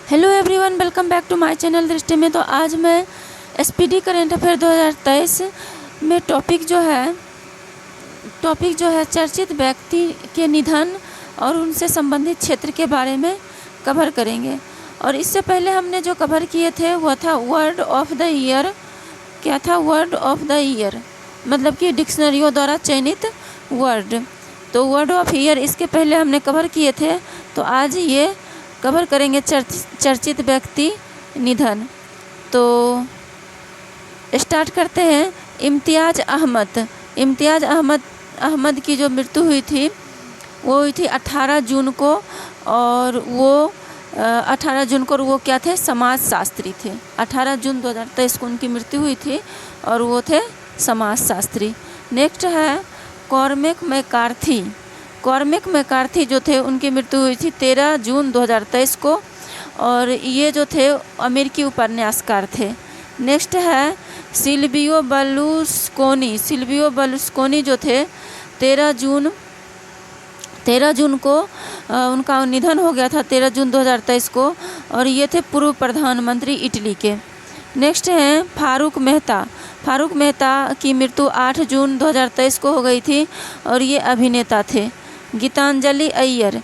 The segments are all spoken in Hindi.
Hello everyone, welcome back to my channel Drishti में। तो आज मैं एसपीडी करेंट अफेयर 2023 में टॉपिक जो है चर्चित व्यक्ति के निधन और उनसे संबंधित क्षेत्र के बारे में कवर करेंगे। और इससे पहले हमने जो कवर किए थे वह था वर्ड ऑफ द ईयर। क्या था वर्ड ऑफ द ईयर? मतलब कि डिक्शनरियों द्वारा चयनित वर्ड। तो वर्ड ऑफ ईयर इसके पहले हमने कवर किए थे, तो आज ये कवर करेंगे चर्चित व्यक्ति निधन। तो स्टार्ट करते हैं। इम्तियाज़ अहमद की जो मृत्यु हुई थी वो हुई थी 18 जून को। और वो 18 जून को वो क्या थे? समाजशास्त्री थे। 18 जून 2023 को उनकी मृत्यु हुई थी और वो थे समाजशास्त्री। नेक्स्ट है कॉर्मेक मैकार्थी जो थे उनकी मृत्यु हुई थी 13 जून 2023 को, और ये जो थे अमेरिकी उपन्यासकार थे। नेक्स्ट है सिल्वियो बर्लुस्कोनी जो थे 13 जून को उनका निधन हो गया था 13 जून 2023 को, और ये थे पूर्व प्रधानमंत्री इटली के। नेक्स्ट हैं फारूक मेहता की मृत्यु 8 जून 2023 को हो गई थी और ये अभिनेता थे। गीतांजलि अय्यर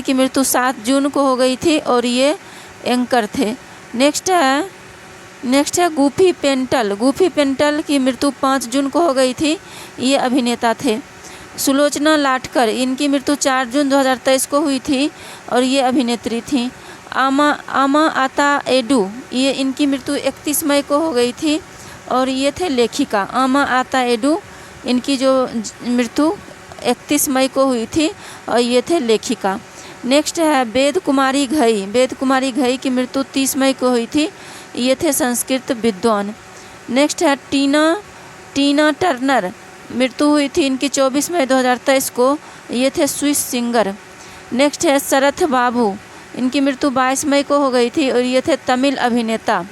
की मृत्यु 7 जून को हो गई थी और ये एंकर थे। नेक्स्ट है गुफी पेंटल की मृत्यु 5 जून को हो गई थी, ये अभिनेता थे। सुलोचना लाटकर, इनकी मृत्यु 4 जून 2023 को हुई थी और ये अभिनेत्री थी। आमा आता एडू, ये इनकी मृत्यु 31 मई को हो गई थी और ये थे लेखिका। आमा आता एडू, इनकी जो मृत्यु 31 मई को हुई थी और ये थे लेखिका। नेक्स्ट है वेद कुमारी घई की मृत्यु 30 मई को हुई थी, ये थे संस्कृत विद्वान। नेक्स्ट है टीना टर्नर, मृत्यु हुई थी इनकी 24 मई 2023 को, ये थे स्विस सिंगर। नेक्स्ट है शरथ बाबू, इनकी मृत्यु 22 मई को हो गई थी और ये थे तमिल अभिनेता।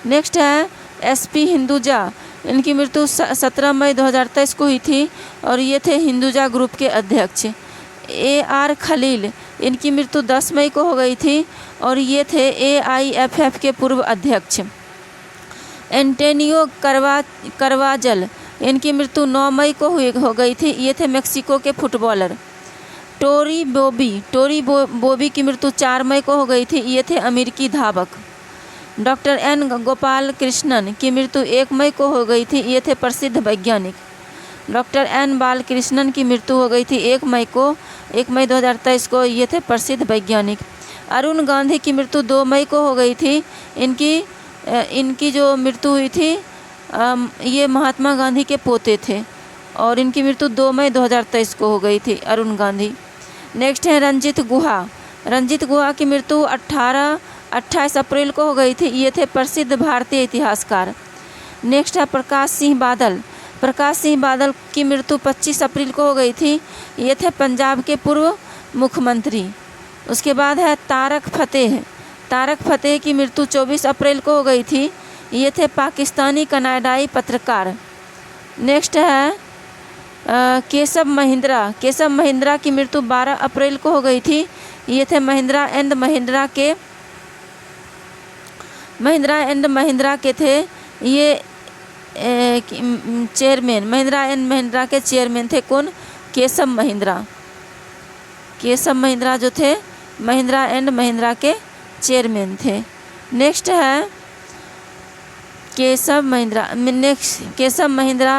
नेक्स्ट है एसपी हिंदुजा, इनकी मृत्यु 17 मई 2023 को हुई थी और ये थे हिंदुजा ग्रुप के अध्यक्ष। AR खलील, इनकी मृत्यु 10 मई को हो गई थी और ये थे AIFF के पूर्व अध्यक्ष। एंटोनियो करवाजल, इनकी मृत्यु 9 मई को हो गई थी, ये थे मेक्सिको के फुटबॉलर। टोरी बॉबी की मृत्यु 4 मई को हो गई थी, ये थे अमेरिकी धावक। डॉक्टर N गोपाल कृष्णन की मृत्यु 1 मई को हो गई थी, ये थे प्रसिद्ध वैज्ञानिक। डॉक्टर N बालकृष्णन की मृत्यु हो गई थी 1 मई 2023 को, ये थे प्रसिद्ध वैज्ञानिक। अरुण गांधी की मृत्यु 2 मई को हो गई थी। इनकी जो मृत्यु हुई थी ये महात्मा गांधी के पोते थे और इनकी मृत्यु 2 मई 2023 को हो गई थी, अरुण गांधी। नेक्स्ट है रंजीत गुहा की मृत्यु 28 अप्रैल को हो गई थी, ये थे प्रसिद्ध भारतीय इतिहासकार। नेक्स्ट है प्रकाश सिंह बादल की मृत्यु 25 अप्रैल को हो गई थी, ये थे पंजाब के पूर्व मुख्यमंत्री। उसके बाद है तारक फतेह की मृत्यु 24 अप्रैल को हो गई थी, ये थे पाकिस्तानी कनाडाई पत्रकार। नेक्स्ट है केशव महिंद्रा की मृत्यु 12 अप्रैल को हो गई थी, ये थे महिंद्रा एंड महिंद्रा के थे ये चेयरमैन। महिंद्रा एंड महिंद्रा के चेयरमैन थे कौन? केशव महिंद्रा जो थे महिंद्रा एंड महिंद्रा के चेयरमैन थे। नेक्स्ट है केशव महिंद्रा,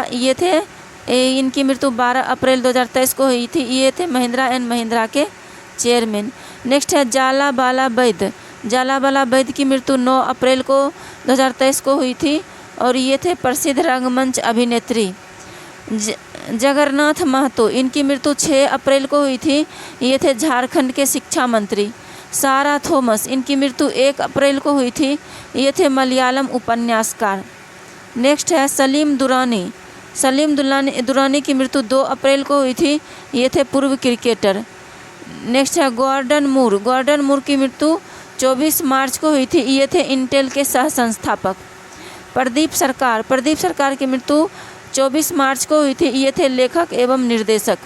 ये थे इनकी मृत्यु 12 अप्रैल 2023 को हुई थी, ये थे महिंद्रा एंड महिंद्रा के चेयरमैन। नेक्स्ट है जालाबाला बैद की मृत्यु 9 अप्रैल को 2023 को हुई थी और ये थे प्रसिद्ध रंगमंच अभिनेत्री। जगन्नाथ महतो, इनकी मृत्यु 6 अप्रैल को हुई थी, ये थे झारखंड के शिक्षा मंत्री। सारा थॉमस, इनकी मृत्यु 1 अप्रैल को हुई थी, ये थे मलयालम उपन्यासकार। नेक्स्ट है सलीम दुरानी की मृत्यु 2 अप्रैल को हुई थी, ये थे पूर्व क्रिकेटर। नेक्स्ट है गॉर्डन मूर की मृत्यु 24 मार्च को हुई थी, ये थे इंटेल के सह संस्थापक। प्रदीप सरकार की मृत्यु 24 मार्च को हुई थी, ये थे लेखक एवं निर्देशक।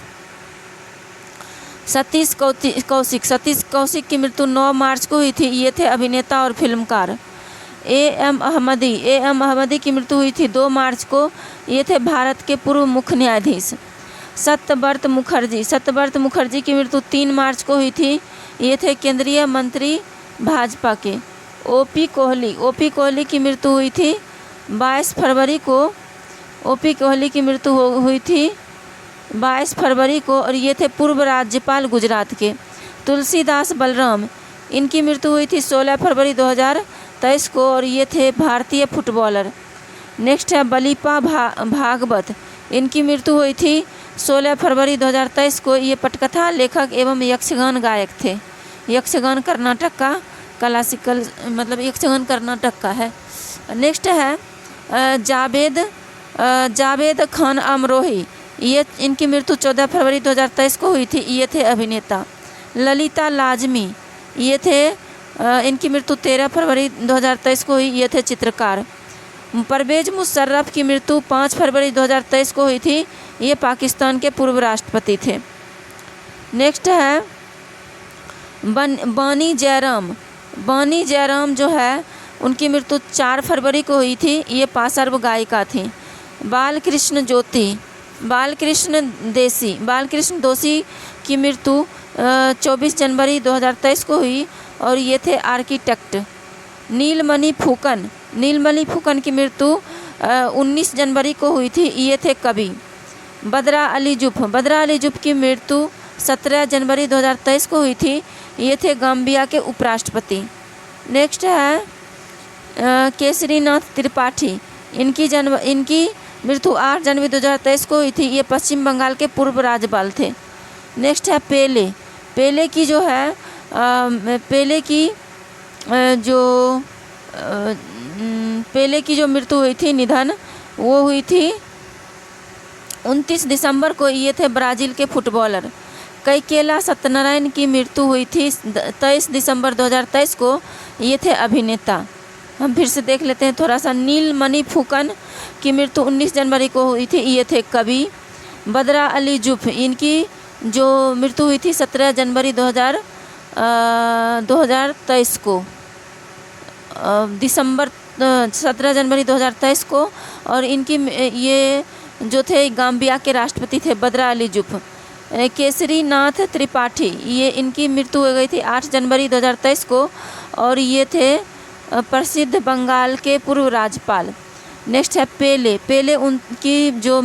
सतीश कौशिक की मृत्यु 9 मार्च को हुई थी। ये थे अभिनेता और फिल्मकार। एम अहमदी की मृत्यु हुई थी 2 मार्च को। ये थे भारत के पूर्व मुख्य न्यायाधीश। सत्यव्रत मुखर्जी की मृत्यु 3 मार्च को हुई थी। ये थे केंद्रीय मंत्री भाजपा के। ओपी कोहली की मृत्यु हुई थी 22 फरवरी को। ओपी कोहली की मृत्यु हुई थी 22 फरवरी को और ये थे पूर्व राज्यपाल गुजरात के। तुलसीदास बलराम, इनकी मृत्यु हुई थी 16 फरवरी 2023 को और ये थे भारतीय फुटबॉलर। नेक्स्ट है बलिपा भागवत, इनकी मृत्यु हुई थी 16 फरवरी 2023 को। ये पटकथा लेखक एवं यक्षगान गायक थे। यक्षगान कर्नाटक का क्लासिकल मतलब यक्षगान कर्नाटक का है। नेक्स्ट है जावेद खान अमरोही, ये इनकी मृत्यु 14 फरवरी 2023 को हुई थी। ये थे अभिनेता। ललिता लाजमी, ये थे इनकी मृत्यु 13 फरवरी 2023 को हुई। ये थे चित्रकार। परवेज मुशर्रफ की मृत्यु 5 फरवरी 2023 को हुई थी। ये पाकिस्तान के पूर्व राष्ट्रपति थे। नेक्स्ट है बानी जयराम जो है उनकी मृत्यु 4 फरवरी को हुई थी। ये पार्श्व गायिका थी। बालकृष्ण दोषी की मृत्यु 24 जनवरी 2023 को हुई और ये थे आर्किटेक्ट। नीलमणि फुकन की मृत्यु 19 जनवरी को हुई थी। ये थे कवि। बदरा अली जुफ की मृत्यु 17 जनवरी 2023 को हुई थी। ये थे गाम्बिया के उपराष्ट्रपति। नेक्स्ट है केसरीनाथ त्रिपाठी, इनकी मृत्यु 8 जनवरी 2023 को हुई थी। ये पश्चिम बंगाल के पूर्व राज्यपाल थे। नेक्स्ट है पेले की जो मृत्यु हुई थी, निधन वो हुई थी 29 दिसंबर को। ये थे ब्राज़ील के फुटबॉलर। कैकेला सत्यनारायण की मृत्यु हुई थी 23 दिसंबर 2023 को। ये थे अभिनेता। हम फिर से देख लेते हैं थोड़ा सा। नीलमणि फुकन की मृत्यु 19 जनवरी को हुई थी। ये थे कवि। बदरा अली जुफ, इनकी जो मृत्यु हुई थी 17 जनवरी 2023 को, 17 जनवरी 2023 को। और इनकी ये जो थे गाम्बिया के राष्ट्रपति थे बदरा अली जुफ। केसरीनाथ त्रिपाठी, ये इनकी मृत्यु हो गई थी 8 जनवरी 2023 को और ये थे प्रसिद्ध बंगाल के पूर्व राज्यपाल। नेक्स्ट है पेले उनकी जो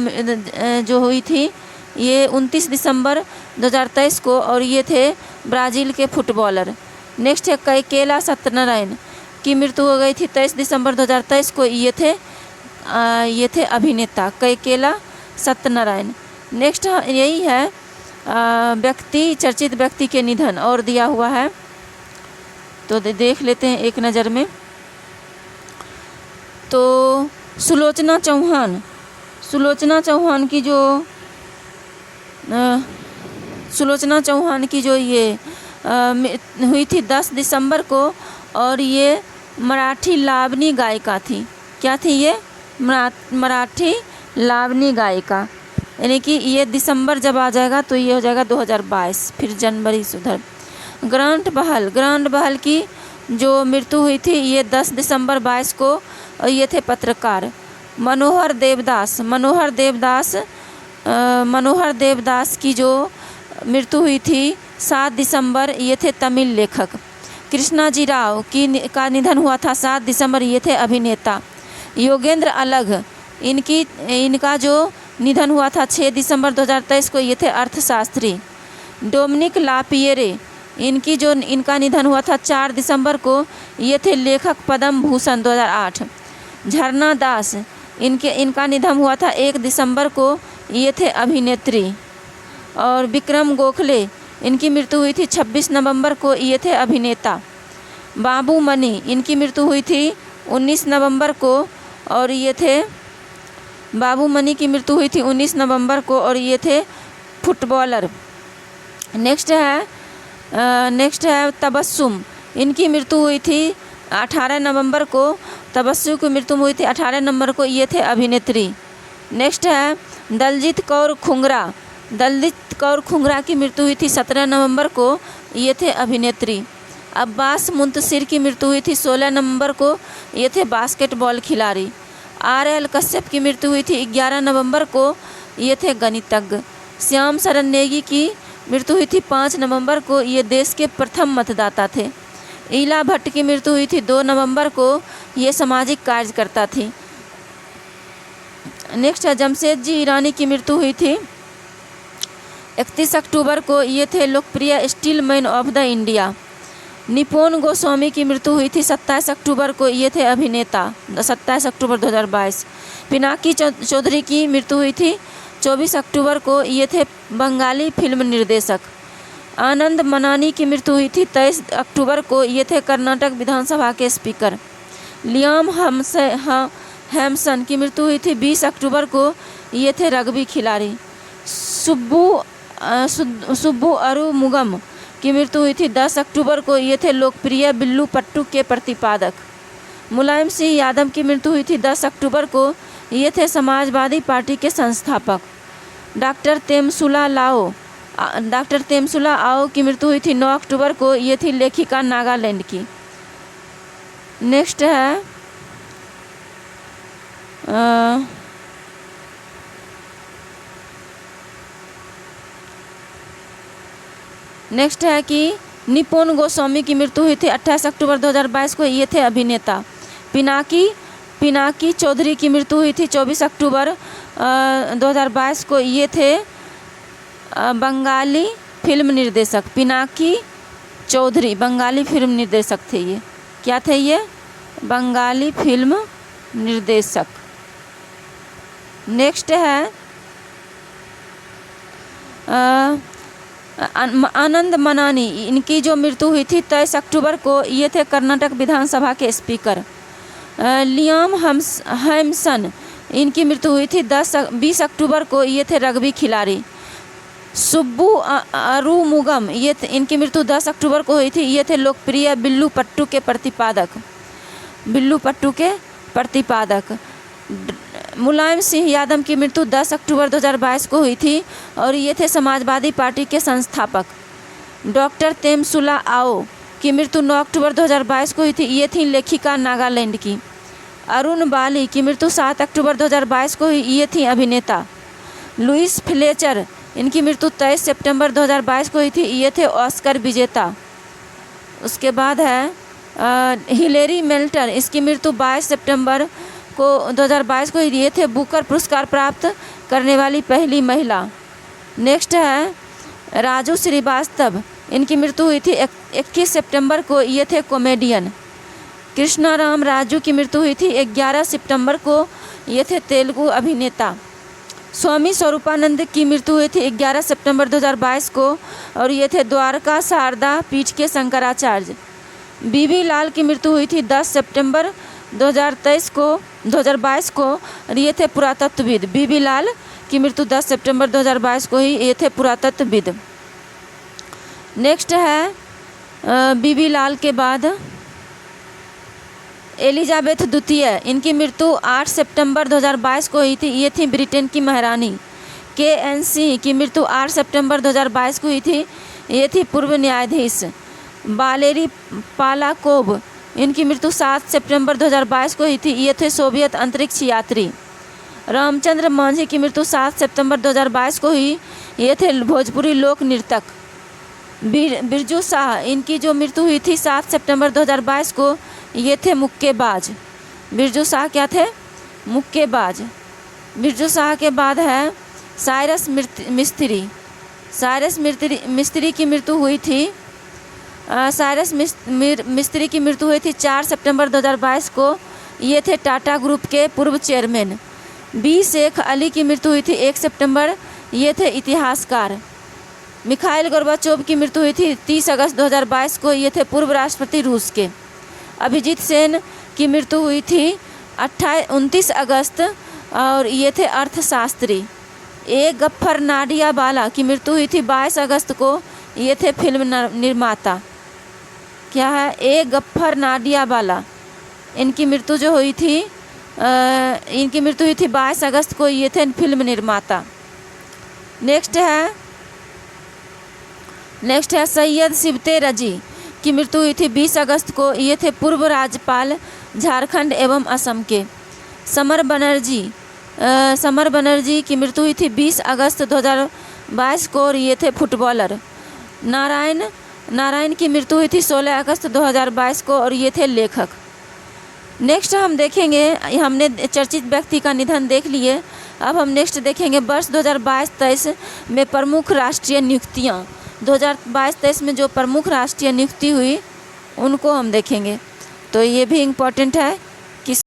हुई थी ये 29 दिसंबर 2023 को और ये थे ब्राज़ील के फुटबॉलर। नेक्स्ट है कैकेला सत्यनारायण की मृत्यु हो गई थी 23 दिसंबर 2023 को। ये थे अभिनेता कैकेला सत्यनारायण। नेक्स्ट यही है चर्चित व्यक्ति के निधन और दिया हुआ है, तो देख लेते हैं एक नज़र में। तो सुलोचना चौहान की जो ये हुई थी 10 दिसंबर को और ये मराठी लावनी गायिका थी। क्या थी ये? मराठी लावनी गायिका। यानी कि ये दिसंबर जब आ जाएगा तो ये हो जाएगा 2022, फिर जनवरी सुधर। ग्रांट बहल की जो मृत्यु हुई थी ये 10 दिसंबर 22 को और ये थे पत्रकार। मनोहर देवदास की जो मृत्यु हुई थी 7 दिसंबर, ये थे तमिल लेखक। कृष्णाजी राव का निधन हुआ था 7 दिसंबर, ये थे अभिनेता। योगेंद्र अलग इनका जो निधन हुआ था 6 दिसंबर 2023 को, ये थे अर्थशास्त्री। डोमिनिक लापिएरे इनका निधन हुआ था 4 दिसंबर को, ये थे लेखक पद्म भूषण 2008। झरना दास इनका निधन हुआ था 1 दिसंबर को, ये थे अभिनेत्री। और विक्रम गोखले इनकी मृत्यु हुई थी 26 नवंबर को, ये थे अभिनेता। बाबू मनी इनकी मृत्यु हुई थी 19 नवंबर को और ये थे बाबू मनी की मृत्यु हुई थी 19 नवंबर को और ये थे फुटबॉलर। नेक्स्ट है तबस्सुम, इनकी मृत्यु हुई थी 18 नवंबर को। तबस्सुम की मृत्यु हुई थी 18 नवंबर को, ये थे अभिनेत्री। नेक्स्ट है दलजीत कौर खुंगरा, दलजीत कौर खुंगरा की मृत्यु हुई थी 17 नवंबर को, ये थे अभिनेत्री। अब्बास मुंतशिर की मृत्यु हुई थी 16 नवंबर को, ये थे बास्केटबॉल खिलाड़ी। आर.एल. कश्यप की मृत्यु हुई थी 11 नवंबर को, ये थे गणितज्ञ। श्याम शरण नेगी की मृत्यु हुई थी 5 नवंबर को, ये देश के प्रथम मतदाता थे। ईला भट्ट की मृत्यु हुई थी 2 नवंबर को, ये सामाजिक कार्यकर्ता थी। नेक्स्ट है जमशेदजी ईरानी की मृत्यु हुई थी 31 अक्टूबर को, ये थे लोकप्रिय steel man of the India. Nippon Goswami की मृत्यु हुई थी 27 अक्टूबर को, ये थे अभिनेता, 27 अक्टूबर 2022। पिनाकी चौधरी की मृत्यु हुई थी 24 अक्टूबर को, ये थे बंगाली फिल्म निर्देशक। आनंद मनानी की मृत्यु हुई थी 23 अक्टूबर को, ये थे कर्नाटक विधानसभा के स्पीकर। लियाम हैम्सन की मृत्यु हुई थी 20 अक्टूबर को, ये थे रग्बी खिलाड़ी। सुब्बू अरुमुगम की मृत्यु हुई थी 10 अक्टूबर को, ये थे लोकप्रिय बिल्लू पट्टू के प्रतिपादक। मुलायम सिंह यादव की मृत्यु हुई थी 10 अक्टूबर को, ये थे समाजवादी पार्टी के संस्थापक। डॉक्टर तेमसुला आओ की मृत्यु हुई थी 9 अक्टूबर को, ये थी लेखिका नागालैंड की। नेक्स्ट है कि निपोन गोस्वामी की मृत्यु हुई थी 28 अक्टूबर 2022 को, ये थे अभिनेता। पिनाकी चौधरी की मृत्यु हुई थी 24 अक्टूबर 2022 को, ये थे बंगाली फिल्म निर्देशक। पिनाकी चौधरी बंगाली फिल्म निर्देशक थे। ये क्या थे? ये बंगाली फिल्म निर्देशक। नेक्स्ट है आनंद मनानी, इनकी जो मृत्यु हुई थी 23 अक्टूबर को, ये थे कर्नाटक विधानसभा के स्पीकर। लियाम हैम्सन, इनकी मृत्यु हुई थी 20 अक्टूबर को, ये थे रग्बी खिलाड़ी। सुब्बू अरुमुगम, इनकी मृत्यु 10 अक्टूबर को हुई थी, ये थे लोकप्रिय बिल्लू पट्टू के प्रतिपादक। मुलायम सिंह यादव की मृत्यु 10 अक्टूबर 2022 को हुई थी और ये थे समाजवादी पार्टी के संस्थापक। डॉक्टर तेमसुला आओ की मृत्यु 9 अक्टूबर 2022 को हुई थी, ये थी लेखिका नागालैंड की। अरुण बाली की मृत्यु 7 अक्टूबर 2022 को हुई, ये थी अभिनेता। लुइस फ्लेचर, इनकी मृत्यु 23 सितंबर 2022 को हुई थी, ये थे ऑस्कर विजेता। उसके बाद है हिलेरी मेल्टन, इसकी मृत्यु 22 सितंबर को 2022 को ये थे बुकर पुरस्कार प्राप्त करने वाली पहली महिला। नेक्स्ट है राजू श्रीवास्तव, इनकी मृत्यु हुई थी 21 सितंबर को, ये थे कॉमेडियन। कृष्णाराम राजू की मृत्यु हुई थी 11 सितंबर को, ये थे तेलुगु अभिनेता। स्वामी स्वरूपानंद की मृत्यु हुई थी 11 सितंबर 2022 को और ये थे द्वारका शारदा पीठ के शंकराचार्य। बीबी लाल की मृत्यु हुई थी 10 सितंबर 2022 को और ये थे पुरातत्वविद। बीबी लाल की मृत्यु 10 सितंबर 2022 को ही, ये थे पुरातत्वविद। नेक्स्ट है बीबी लाल के बाद एलिजाबेथ द्वितीय, इनकी मृत्यु 8 सितंबर 2022 को हुई थी, ये थी ब्रिटेन की महारानी। के.एन. की मृत्यु 8 सितंबर 2022 को हुई थी, ये थी पूर्व न्यायाधीश। वालेरी पालाकोव, इनकी मृत्यु 7 सितंबर 2022 को हुई थी, ये थे सोवियत अंतरिक्ष यात्री। रामचंद्र मांझी की मृत्यु 7 सितंबर 2022 को हुई, ये थे भोजपुरी लोक नृतक। बिरजू शाह, इनकी जो मृत्यु हुई थी 7 सितंबर 2022 को, ये थे मुक्केबाज। बिरजू शाह क्या थे? मुक्केबाज। बिरजू शाह के बाद है साइरस मिस्त्री। साइरस मिस्त्री की मृत्यु हुई थी साइरस मिस्त्री की मृत्यु हुई थी 4 सितंबर 2022 को, ये थे टाटा ग्रुप के पूर्व चेयरमैन। बी शेख अली की मृत्यु हुई थी 1 सितंबर, ये थे इतिहासकार। मिखाइल गोर्बाचोव की मृत्यु हुई थी 30 अगस्त 2022 को, ये थे पूर्व राष्ट्रपति रूस के। अभिजीत सेन की मृत्यु हुई थी 29 अगस्त और ये थे अर्थशास्त्री। ए गफ्फर नाडियावाला की मृत्यु हुई थी 22 अगस्त को, ये थे फिल्म निर्माता। क्या है? ए गफ्फर नाडियावाला, इनकी मृत्यु जो हुई थी इनकी मृत्यु हुई थी 22 अगस्त को, ये थे फिल्म निर्माता। नेक्स्ट है सैयद सिबते रजी की मृत्यु हुई थी 20 अगस्त को। ये थे पूर्व राज्यपाल झारखंड एवं असम के। समर बनर्जी की मृत्यु हुई थी 20 अगस्त 2022 को और ये थे फुटबॉलर। नारायण की मृत्यु हुई थी 16 अगस्त 2022 को और ये थे लेखक। नेक्स्ट हम देखेंगे, हमने चर्चित व्यक्ति का निधन देख लिए। अब हम नेक्स्ट देखेंगे वर्ष 2022-23 में प्रमुख राष्ट्रीय नियुक्तियाँ। 2022-23 में जो प्रमुख राष्ट्रीय नियुक्ति हुई उनको हम देखेंगे, तो ये भी इम्पोर्टेंट है।